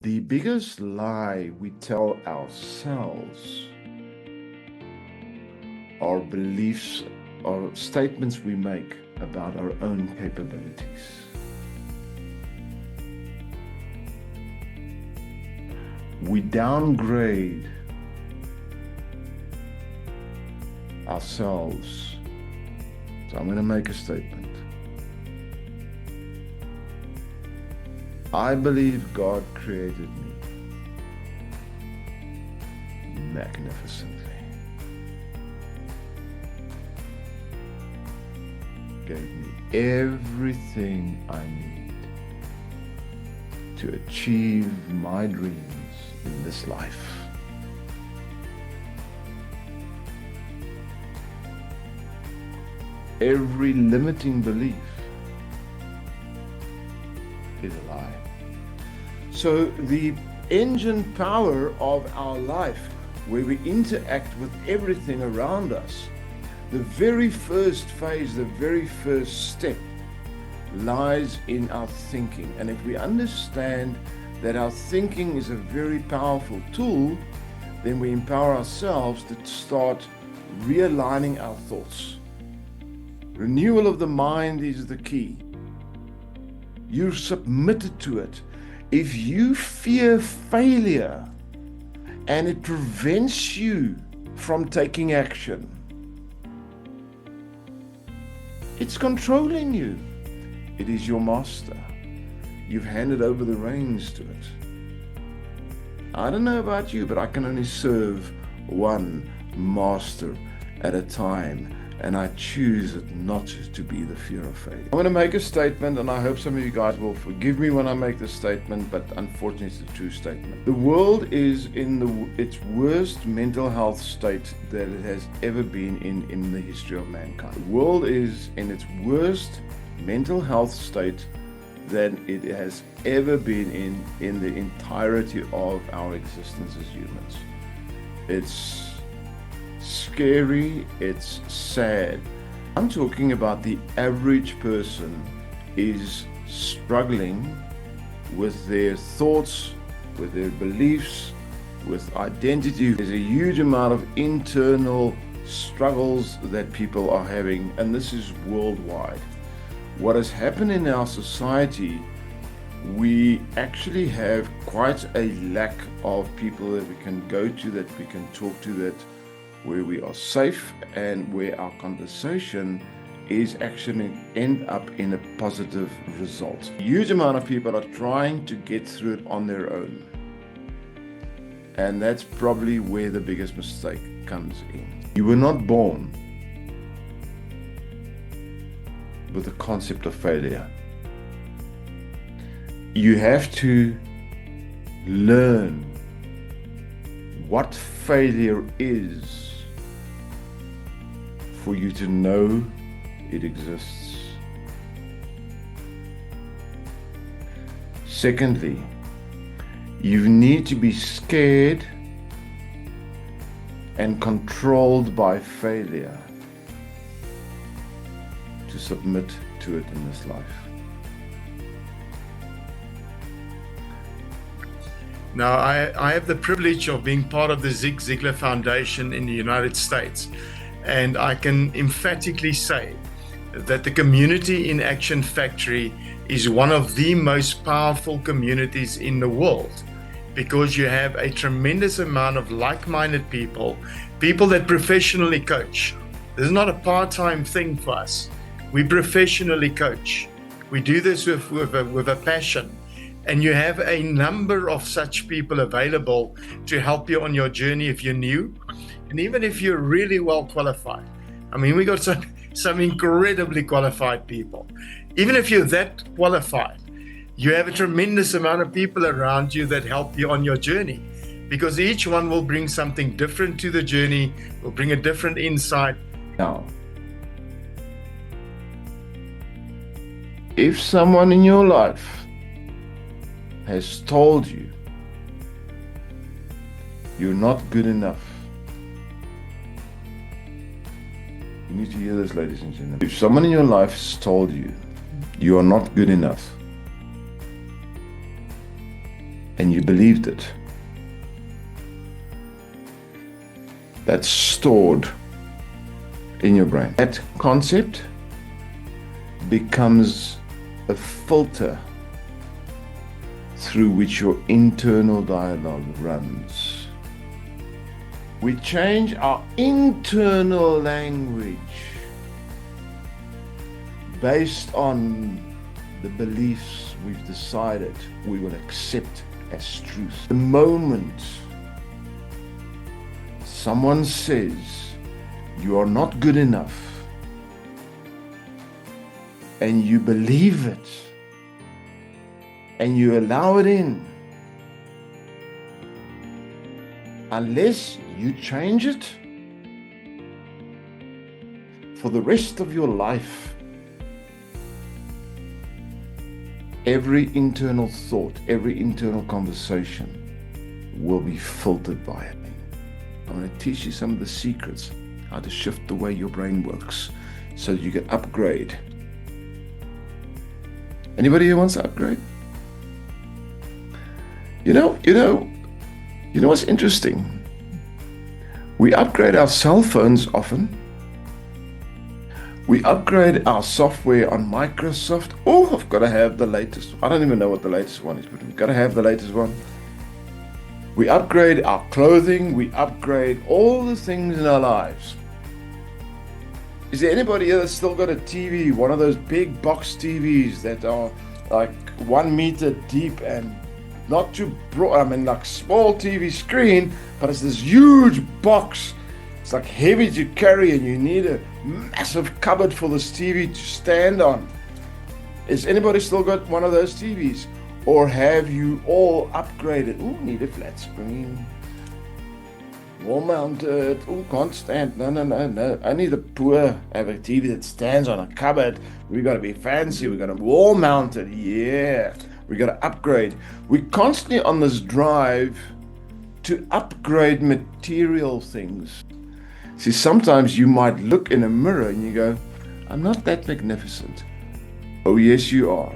The biggest lie we tell ourselves are beliefs or statements we make about our own capabilities. We downgrade ourselves. So I'm going to make a statement. I believe God created me magnificently. Gave me everything I need to achieve my dreams in this life. Every limiting belief is a lie. So the engine power of our life, where we interact with everything around us, the very first phase, the very first step lies in our thinking. And if we understand that our thinking is a very powerful tool, then we empower ourselves to start realigning our thoughts. Renewal of the mind is the key. You're submitted to it. If you fear failure and it prevents you from taking action, it's controlling you. It is your master. You've handed over the reins to it. I don't know about you, but I can only serve one master at a time. And I choose it not to be the fear of failure. I'm going to make a statement, and I hope some of you guys will forgive me when I make this statement, but unfortunately it's a true statement. The world is in its worst mental health state that it has ever been in the history of mankind. The world is in its worst mental health state that it has ever been in the entirety of our existence as humans. It's scary, it's sad. I'm talking about the average person is struggling with their thoughts, with their beliefs, with identity. There's a huge amount of internal struggles that people are having, and this is worldwide. What has happened in our society, we actually have quite a lack of people that we can go to, that we can talk to, that where we are safe and where our conversation is actually end up in a positive result. A huge amount of people are trying to get through it on their own. And that's probably where the biggest mistake comes in. You were not born with the concept of failure. You have to learn what failure is for you to know it exists. Secondly, you need to be scared and controlled by failure to submit to it in this life. Now, I have the privilege of being part of the Zig Ziglar Foundation in the United States, and I can emphatically say that the Community in Action Factory is one of the most powerful communities in the world, because you have a tremendous amount of like-minded people that professionally coach. This is not a part-time thing for us. We professionally coach. We do this with a passion. And you have a number of such people available to help you on your journey if you're new, and even if you're really well qualified. I mean, we got some incredibly qualified people. Even if you're that qualified, you have a tremendous amount of people around you that help you on your journey, because each one will bring something different to the journey, will bring a different insight. Now, if someone in your life has told you you're not good enough, you need to hear this, ladies and gentlemen. If someone in your life has told you you are not good enough, and you believed it. That's stored in your brain. That concept becomes a filter through which your internal dialogue runs. We change our internal language based on the beliefs we've decided we will accept as truth. The moment someone says you are not good enough and you believe it and you allow it in, unless you change it for the rest of your life, every internal thought, every internal conversation will be filtered by it. I'm going to teach you some of the secrets, how to shift the way your brain works so that you can upgrade. Anybody here wants to upgrade? You know what's interesting? We upgrade our cell phones often. We upgrade our software on Microsoft. Oh, I've got to have the latest. I don't even know what the latest one is, but we've got to have the latest one. We upgrade our clothing. We upgrade all the things in our lives. Is there anybody here that's still got a TV, one of those big box TVs that are like 1 meter deep and not too broad? I mean, like small TV screen, but it's this huge box. It's like heavy to carry, and you need a massive cupboard for this TV to stand on. Is anybody still got one of those TVs? Or have you all upgraded? Ooh, need a flat screen. Wall mounted. Ooh, can't stand. No. Only the poor have a TV that stands on a cupboard. We got to be fancy. We got to wall mounted. Yeah. We got to upgrade. We're constantly on this drive to upgrade material things. See, sometimes you might look in a mirror and you go, I'm not that magnificent. Oh, yes, you are.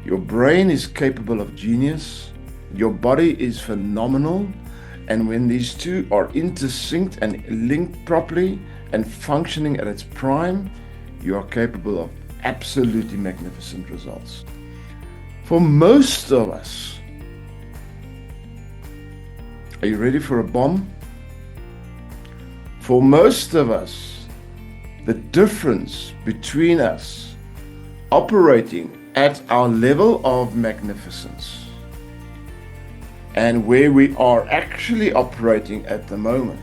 Your brain is capable of genius. Your body is phenomenal. And when these two are intersynced and linked properly and functioning at its prime, you are capable of absolutely magnificent results. For most of us, are you ready for a bomb? For most of us, the difference between us operating at our level of magnificence and where we are actually operating at the moment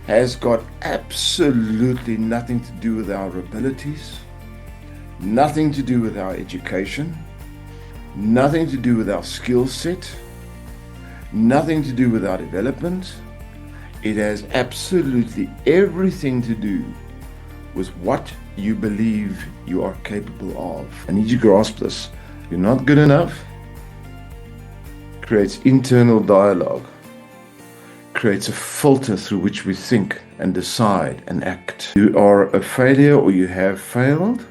has got absolutely nothing to do with our abilities, nothing to do with our education, nothing to do with our skill set, nothing to do with our development. It has absolutely everything to do with what you believe you are capable of. I need you to grasp this. You're not good enough. Creates internal dialogue. Creates a filter through which we think and decide and act. You are a failure or you have failed.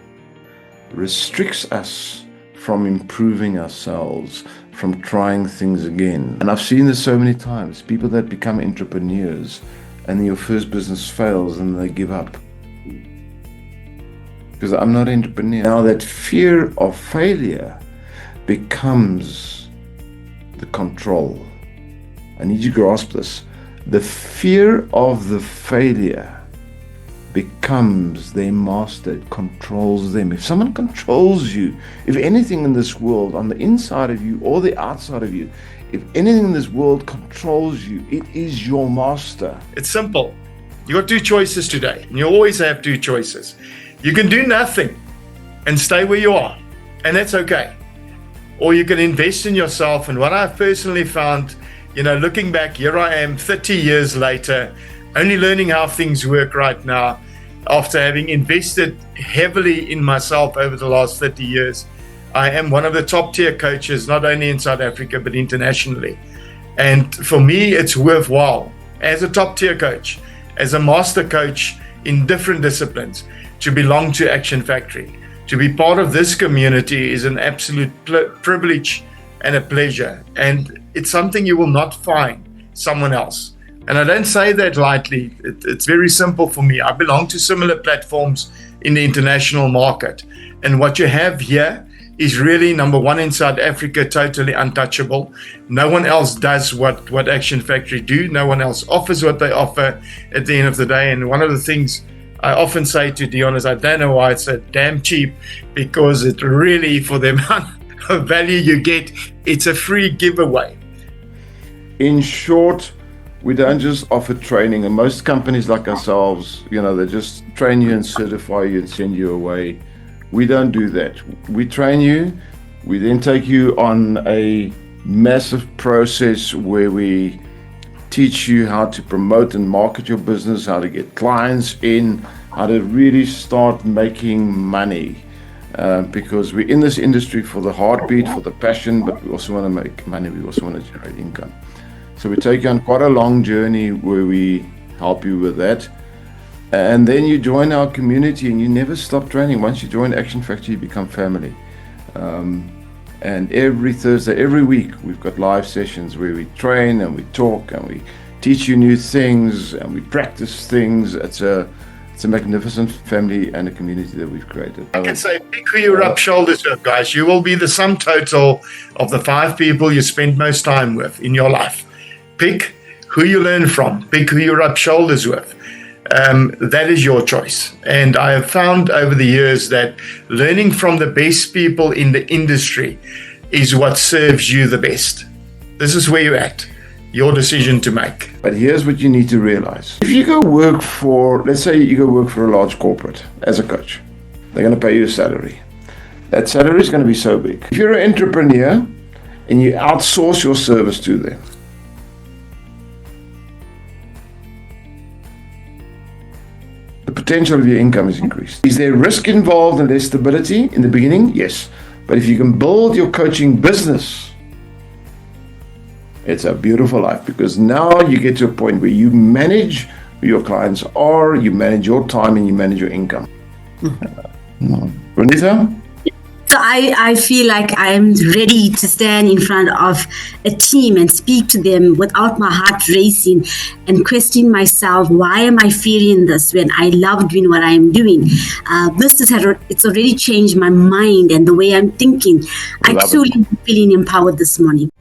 Restricts us from improving ourselves, from trying things again. And I've seen this so many times. People that become entrepreneurs and your first business fails and they give up. Because I'm not an entrepreneur. Now that fear of failure becomes the control. I need you to grasp this. The fear of the failure becomes their master. It controls them. If someone controls you, if anything in this world, on the inside of you or the outside of you, if anything in this world controls you, it is your master. It's simple. You got two choices today, and you always have two choices. You can do nothing and stay where you are, and that's okay. Or you can invest in yourself. And what I've personally found, looking back, here I am 30 years later, only learning how things work right now after having invested heavily in myself over the last 30 years. I am one of the top tier coaches, not only in South Africa, but internationally. And for me, it's worthwhile as a top tier coach, as a master coach in different disciplines, to belong to Action Factory. To be part of this community is an absolute privilege and a pleasure. And it's something you will not find someone else. And I don't say that lightly. It's very simple for me. I belong to similar platforms in the international market. And what you have here is really, number one, in South Africa, totally untouchable. No one else does what Action Factory do. No one else offers what they offer at the end of the day. And one of the things I often say to Dion is, I don't know why it's so damn cheap, because it really, for the amount of value you get, it's a free giveaway. In short, we don't just offer training, and most companies like ourselves, they just train you and certify you and send you away. We don't do that. We train you, we then take you on a massive process where we teach you how to promote and market your business, how to get clients in, how to really start making money. Because we're in this industry for the heartbeat, for the passion, but we also want to make money, we also want to generate income. So we take you on quite a long journey where we help you with that. And then you join our community and you never stop training. Once you join Action Factory, you become family. And every Thursday, every week, we've got live sessions where we train and we talk and we teach you new things and we practice things. It's a magnificent family and a community that we've created. I can say, pick who you rub shoulders with, guys. You will be the sum total of the 5 people you spend most time with in your life. Pick who you learn from. Pick who you rub shoulders with. That is your choice. And I have found over the years that learning from the best people in the industry is what serves you the best. This is where you're at. Your decision to make. But here's what you need to realize. If you go work for, let's say you go work for a large corporate as a coach, they're going to pay you a salary. That salary is going to be so big. If you're an entrepreneur and you outsource your service to them, the potential of your income is increased. Is there risk involved and less stability in the beginning? Yes. But if you can build your coaching business, it's a beautiful life, because now you get to a point where you manage who your clients are, you manage your time, and you manage your income. Renita? So I feel like I'm ready to stand in front of a team and speak to them without my heart racing and questioning myself, why am I feeling this when I love doing what I'm doing? It's already changed my mind and the way I'm thinking. I'm truly feeling empowered this morning.